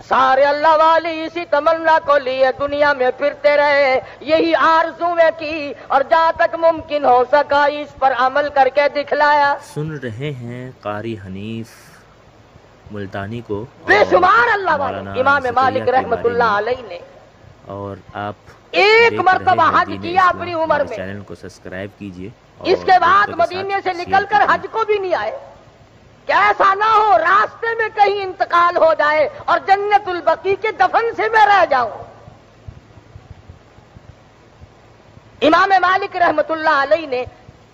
سارے اللہ والے اسی تمنا کو لیے دنیا میں پھرتے رہے، یہی آرزویں کی اور جہاں تک ممکن ہو سکا اس پر عمل کر کے دکھلایا۔ سن رہے ہیں قاری حنیف ملتانی کو بے شمار اللہ والے امام مالک رحمت اللہ علیہ نے، اور آپ ایک مرتبہ حج کیا اپنی عمر میں، چینل کو سبسکرائب کیجئے، اس کے بعد مدینے سے نکل کر حج کو بھی نہیں آئے کہ ایسا نہ ہو راستے میں کہیں انتقال ہو جائے اور جنت البقیع کے دفن سے میں رہ جاؤں۔ امام مالک رحمت اللہ علیہ نے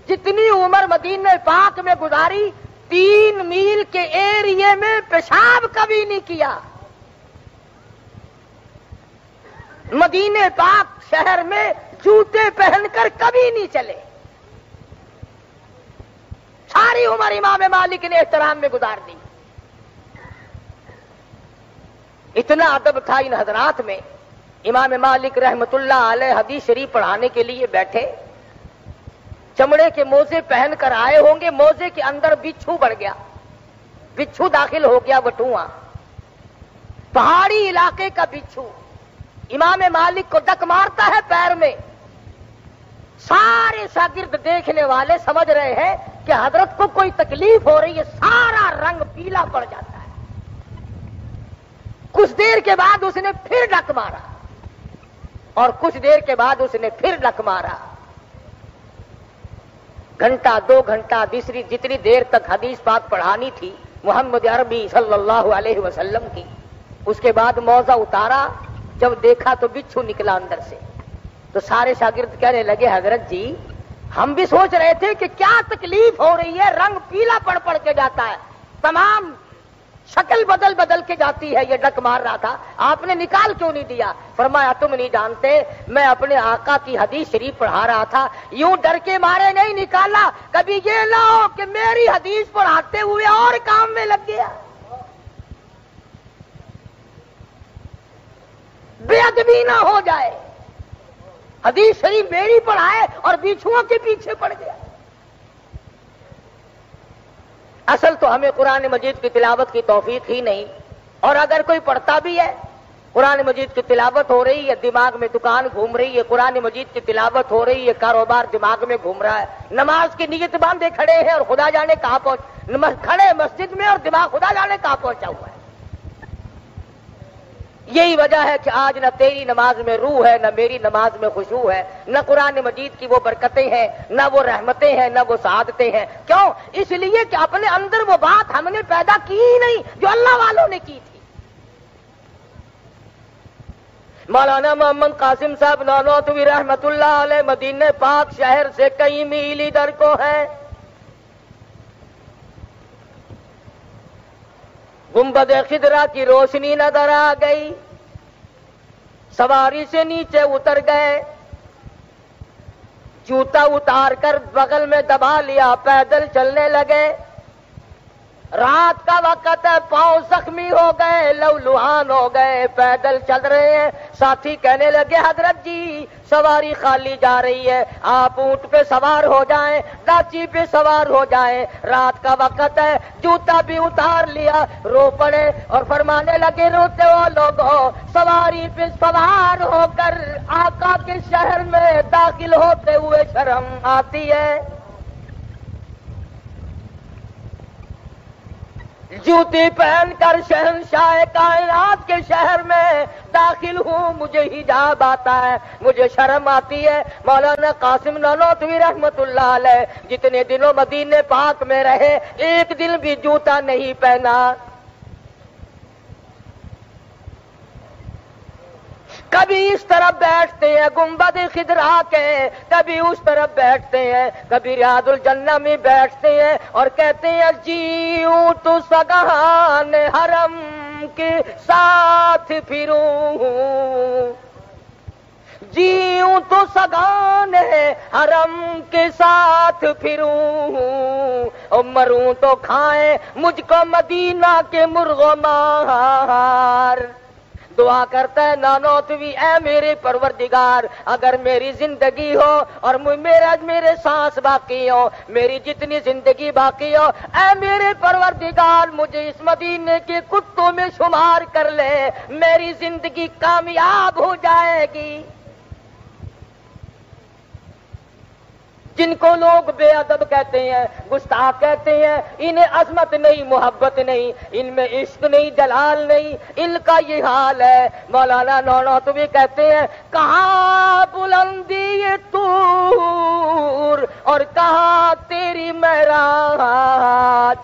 جتنی عمر مدینہ پاک میں گزاری 3 میل کے ایریے میں پیشاب کبھی نہیں کیا۔ مدینہ پاک شہر میں جوتے پہن کر کبھی نہیں چلے۔ ساری عمر امام مالک نے احترام میں گزار دی۔ اتنا ادب تھا ان حضرات میں، امام مالک رحمت اللہ علیہ حدیث شریف پڑھانے کے لیے بیٹھے، چمڑے کے موزے پہن کر آئے ہوں گے، موزے کے اندر بچھو بڑھ گیا، بچھو داخل ہو گیا وٹواں، پہاڑی علاقے کا بچھو امام مالک کو ڈک مارتا ہے پیر میں۔ سارے شاگرد دیکھنے والے سمجھ رہے ہیں کہ حضرت کو کوئی تکلیف ہو رہی ہے، سارا رنگ پیلا پڑ جاتا ہے۔ کچھ دیر کے بعد اس نے پھر ڈک مارا اور کچھ دیر کے بعد اس نے پھر ڈک مارا۔ گھنٹہ 2 گھنٹہ تیسری جتنی دیر تک حدیث پاک پڑھانی تھی محمد عربی صلی اللہ علیہ وسلم کی، اس کے بعد موزہ اتارا، جب دیکھا تو بچھو نکلا اندر سے، تو سارے شاگرد کہنے لگے حضرت جی ہم بھی سوچ رہے تھے کہ کیا تکلیف ہو رہی ہے، رنگ پیلا پڑ پڑ کے جاتا ہے، تمام شکل بدل بدل کے جاتی ہے، یہ ڈک مار رہا تھا، آپ نے نکال کیوں نہیں دیا؟ فرمایا تم نہیں جانتے، میں اپنے آقا کی حدیث شریف پڑھا رہا تھا، یوں ڈر کے مارے نہیں نکالا، کبھی یہ نہ ہو کہ میری حدیث پڑھاتے ہوئے اور کام میں لگ گیا، بے ادبی نہ ہو جائے، حدیث شریف میری پڑھائے اور بچھوؤں کے پیچھے پڑ گیا۔ اصل تو ہمیں قرآن مجید کی تلاوت کی توفیق ہی نہیں، اور اگر کوئی پڑھتا بھی ہے، قرآن مجید کی تلاوت ہو رہی ہے، دماغ میں دکان گھوم رہی ہے، قرآن مجید کی تلاوت ہو رہی ہے، کاروبار دماغ میں گھوم رہا ہے، نماز کی نیت باندھے کھڑے ہیں اور خدا جانے کہاں کھڑے مسجد میں اور دماغ خدا جانے کہاں پہنچا ہوا ہے۔ یہی وجہ ہے کہ آج نہ تیری نماز میں روح ہے، نہ میری نماز میں خشوع ہے، نہ قرآن مجید کی وہ برکتیں ہیں، نہ وہ رحمتیں ہیں، نہ وہ سعادتیں ہیں۔ کیوں؟ اس لیے کہ اپنے اندر وہ بات ہم نے پیدا کی ہی نہیں جو اللہ والوں نے کی تھی۔ مولانا محمد قاسم صاحب نانوتوی رحمت اللہ علیہ مدینہ پاک شہر سے کئی میل ادھر کو ہے، گنبد خضرا کی روشنی نظر آ گئی، سواری سے نیچے اتر گئے، جوتا اتار کر بغل میں دبا لیا، پیدل چلنے لگے۔ رات کا وقت ہے، پاؤں زخمی ہو گئے، لہولہان ہو گئے، پیدل چل رہے ہیں۔ ساتھی کہنے لگے حضرت جی سواری خالی جا رہی ہے، آپ اونٹ پہ سوار ہو جائیں، ڈاچی پہ سوار ہو جائیں، رات کا وقت ہے۔ جوتا بھی اتار لیا، رو پڑے اور فرمانے لگے روتے ہو لوگوں، سواری پہ سوار ہو کر آقا کے شہر میں داخل ہوتے ہوئے شرم آتی ہے۔ جوتی پہن کر شہنشاہ کائنات کے شہر میں داخل ہوں، مجھے حجاب آتا ہے، مجھے شرم آتی ہے۔ مولانا قاسم نانوتوی رحمت اللہ علیہ جتنے دنوں مدینے پاک میں رہے، ایک دن بھی جوتا نہیں پہنا۔ کبھی اس طرف بیٹھتے ہیں گنبد خضرا کے، کبھی اس طرف بیٹھتے ہیں، کبھی ریاض الجنہ میں بیٹھتے ہیں اور کہتے ہیں جیوں تو سگان حرم کے ساتھ پھروں، جیوں تو سگان حرم کے ساتھ پھروں، اور مروں تو کھائیں مجھ کو مدینہ کے مرغ و مار۔ دعا کرتا ہے نانوتوی اے میرے پروردگار اگر میری زندگی ہو اور میرے سانس باقی ہو، میری جتنی زندگی باقی ہو، اے میرے پروردگار مجھے اس مدینے کے کتوں میں شمار کر لے، میری زندگی کامیاب ہو جائے گی۔ جن کو لوگ بے ادب کہتے ہیں، گستاخ کہتے ہیں، انہیں عظمت نہیں، محبت نہیں، ان میں عشق نہیں، جلال نہیں، ان کا یہ حال ہے۔ مولانا نانوتوی کہتے ہیں کہاں بلندی یہ طور اور کہاں تیری معراج،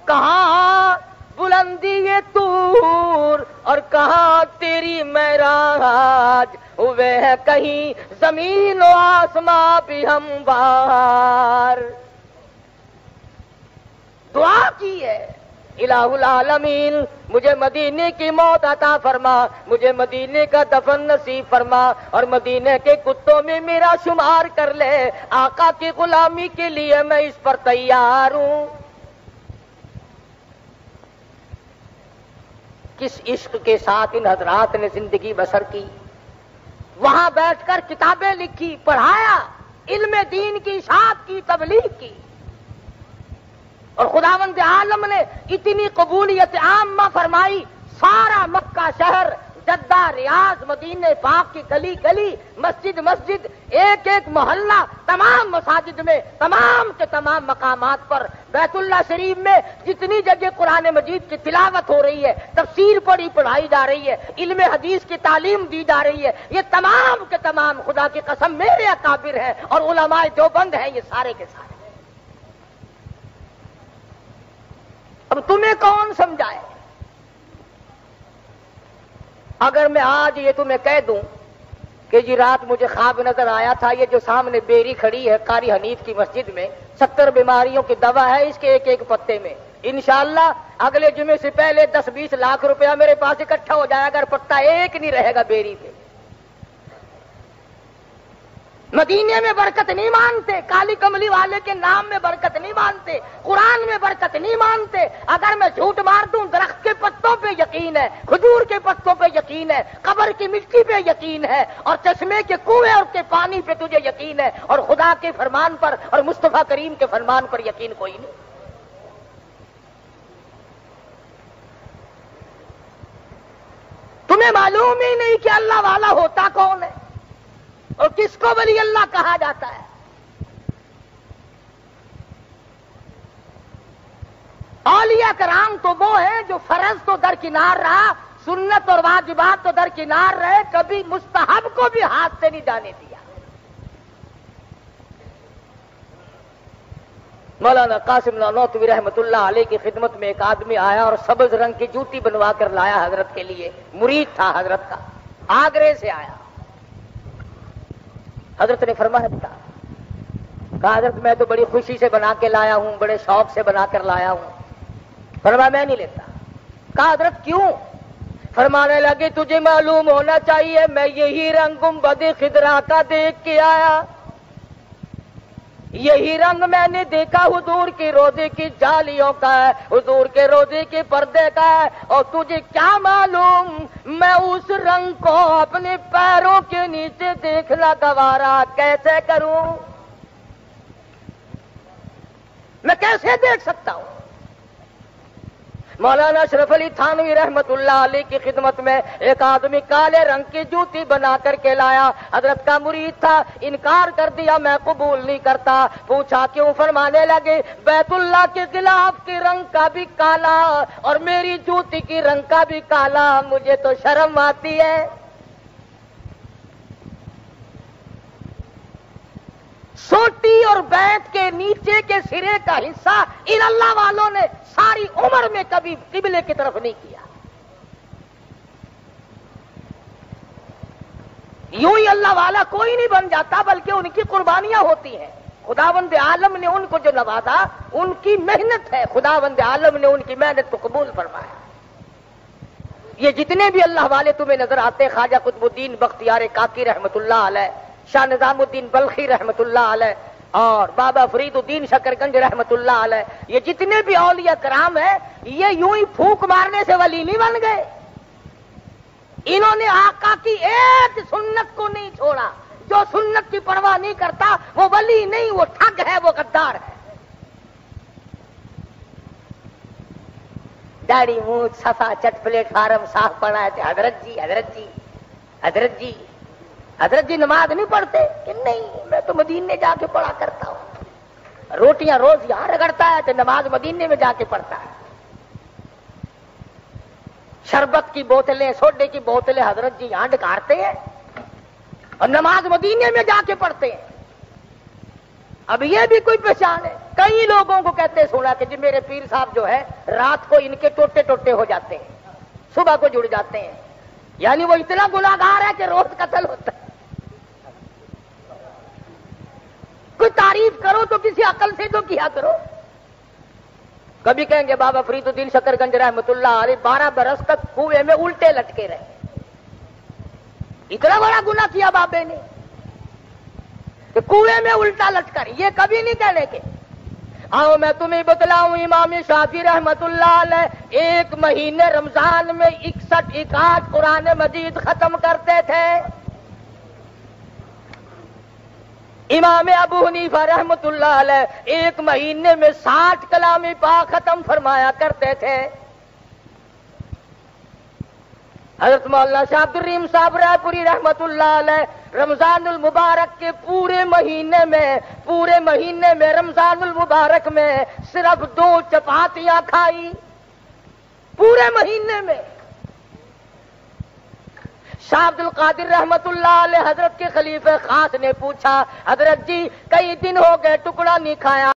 کہاں بلندی یہ طور اور کہاں تیری معراج، ہوئے ہیں کہیں زمین و آسماں بھی ہموار۔ دعا کی ہے الہ العالمین مجھے مدینے کی موت عطا فرما، مجھے مدینے کا دفن نصیب فرما اور مدینے کے کتوں میں میرا شمار کر لے، آقا کی غلامی کے لیے میں اس پر تیار ہوں۔ کس عشق کے ساتھ ان حضرات نے زندگی بسر کی، وہاں بیٹھ کر کتابیں لکھی، پڑھایا، علم دین کی اشاعت کی، تبلیغ کی، اور خداوند عالم نے اتنی قبولیت عامہ فرمائی، سارا مکہ شہر، جدہ، ریاض، مدینہ پاک کی گلی گلی، مسجد مسجد، ایک ایک محلہ، تمام مساجد میں، تمام کے تمام مقامات پر، بیت اللہ شریف میں جتنی جگہ قرآن مجید کی تلاوت ہو رہی ہے، تفسیر پڑھائی جا رہی ہے، علم حدیث کی تعلیم دی جا رہی ہے، یہ تمام کے تمام خدا کی قسم میرے اکابر ہیں اور علماء دیوبند ہیں، یہ سارے کے سارے۔ اب تمہیں کون سمجھائے؟ اگر میں آج یہ تمہیں کہہ دوں کہ جی رات مجھے خواب نظر آیا تھا، یہ جو سامنے بیری کھڑی ہے قاری حنیف کی مسجد میں، 70 بیماریوں کی دوا ہے اس کے ایک ایک پتے میں، انشاءاللہ اگلے جمعے سے پہلے 10-20 لاکھ روپیہ میرے پاس اکٹھا ہو جائے، اگر پتا ایک نہیں رہے گا بیری پہ۔ مدینے میں برکت نہیں مانتے، کالی کملی والے کے نام میں برکت نہیں مانتے، قرآن میں برکت نہیں مانتے۔ اگر میں جھوٹ مار دوں درخت کے پتوں پہ یقین ہے، کھجور کے پتوں پہ یقین ہے، قبر کی مٹی پہ یقین ہے، اور چشمے کے کنویں اور کے پانی پہ تجھے یقین ہے، اور خدا کے فرمان پر اور مصطفیٰ کریم کے فرمان پر یقین کوئی نہیں۔ تمہیں معلوم ہی نہیں کہ اللہ والا ہوتا کون ہے اور کس کو ولی اللہ کہا جاتا ہے۔ اولیاء کرام تو وہ ہیں جو فرض تو درکنار رہا، سنت اور واجبات تو درکنار رہے، کبھی مستحب کو بھی ہاتھ سے نہیں جانے دیا۔ مولانا قاسم نانوتوی رحمت اللہ علیہ کی خدمت میں ایک آدمی آیا اور سبز رنگ کی جوتی بنوا کر لایا حضرت کے لیے، مرید تھا حضرت کا، آگرے سے آیا۔ حضرت نے فرمایا کہا حضرت میں تو بڑی خوشی سے بنا کے لایا ہوں، بڑے شوق سے بنا کر لایا ہوں۔ فرمایا میں نہیں لیتا۔ کہا حضرت کیوں؟ فرمانے لگے تجھے معلوم ہونا چاہیے میں یہی رنگ گنبد خضرا کا دیکھ کے آیا، یہی رنگ میں نے دیکھا حضور کے روضے کی جالیوں کا ہے، حضور کے روضے کے پردے کا ہے، اور تجھے کیا معلوم میں اس رنگ کو اپنے پیروں کے نیچے دیکھنا گوارا کیسے کروں؟ میں کیسے دیکھ سکتا ہوں؟ مولانا اشرف علی تھانوی رحمت اللہ علیہ کی خدمت میں ایک آدمی کالے رنگ کی جوتی بنا کر کے لایا، حضرت کا مرید تھا، انکار کر دیا میں قبول نہیں کرتا۔ پوچھا کیوں؟ فرمانے لگے بیت اللہ کے غلاف کے رنگ کا بھی کالا اور میری جوتی کی رنگ کا بھی کالا، مجھے تو شرم آتی ہے۔ سوٹی اور بیت کے نیچے کے سرے کا حصہ ان اللہ والوں نے ساری عمر میں کبھی قبلے کی طرف نہیں کیا۔ یوں ہی اللہ والا کوئی نہیں بن جاتا، بلکہ ان کی قربانیاں ہوتی ہیں۔ خداوند عالم نے ان کو جو نوازا ان کی محنت ہے، خداوند عالم نے ان کی محنت کو قبول فرمایا۔ یہ جتنے بھی اللہ والے تمہیں نظر آتے، خواجہ قطب الدین بختیار کاکی رحمت اللہ علیہ، شاہ نظام الدین بلخی رحمت اللہ علیہ، اور بابا فرید الدین شکرگنج رحمت اللہ علیہ، یہ جتنے بھی اولیاء کرام ہیں یہ یوں ہی پھونک مارنے سے ولی نہیں بن گئے، انہوں نے آقا کی ایک سنت کو نہیں چھوڑا. جو سنت کی پرواہ نہیں کرتا وہ ولی نہیں، وہ ٹھگ ہے، وہ غدار ہے. داڑھی مونچھ صفا چٹ پلیٹ فارم صاف پڑا ہے. حضرت جی حضرت جی حضرت جی حضرت جی نماز نہیں پڑھتے کہ نہیں میں تو مدینے جا کے پڑھا کرتا ہوں. روٹیاں روز یہاں رگڑتا ہے تو نماز مدینے میں جا کے پڑھتا ہے. شربت کی بوتلیں سوڈے کی بوتلیں حضرت جی یہاں ڈکارتے ہیں اور نماز مدینے میں جا کے پڑھتے ہیں. اب یہ بھی کوئی پہچان ہے؟ کئی لوگوں کو کہتے سنا کہ جی میرے پیر صاحب جو ہے رات کو ان کے ٹوٹے ٹوٹے ہو جاتے ہیں، صبح کو جڑ جاتے ہیں. یعنی وہ اتنا گناہگار ہے کہ روز قتل ہوتا ہے. کوئی تعریف کرو تو کسی عقل سے تو کیا کرو. کبھی کہیں گے بابا فرید الدین شکر گنج رحمۃ اللہ علیہ 12 برس تک کنویں میں الٹے لٹکے رہے. اتنا بڑا گناہ کیا بابے نے کہ کنویں میں الٹا لٹکر. یہ کبھی نہیں کہنے کے. آؤ میں تمہیں بتلاؤں امام شافعی رحمت اللہ علیہ 1 مہینے رمضان میں 61 قرآن مجید ختم کرتے تھے. امام ابو حنیفہ رحمت اللہ علیہ 1 مہینے میں 60 کلام پاک ختم فرمایا کرتے تھے. حضرت مولانا شاہ عبد الرحیم صاحب رائے پوری رحمت اللہ علیہ رمضان المبارک کے پورے مہینے میں رمضان المبارک میں صرف 2 چپاتیاں کھائی پورے مہینے میں. شاہ عبد القادر رحمت اللہ علیہ حضرت کے خلیفہ خاص نے پوچھا حضرت جی کئی دن ہو گئے ٹکڑا نہیں کھایا.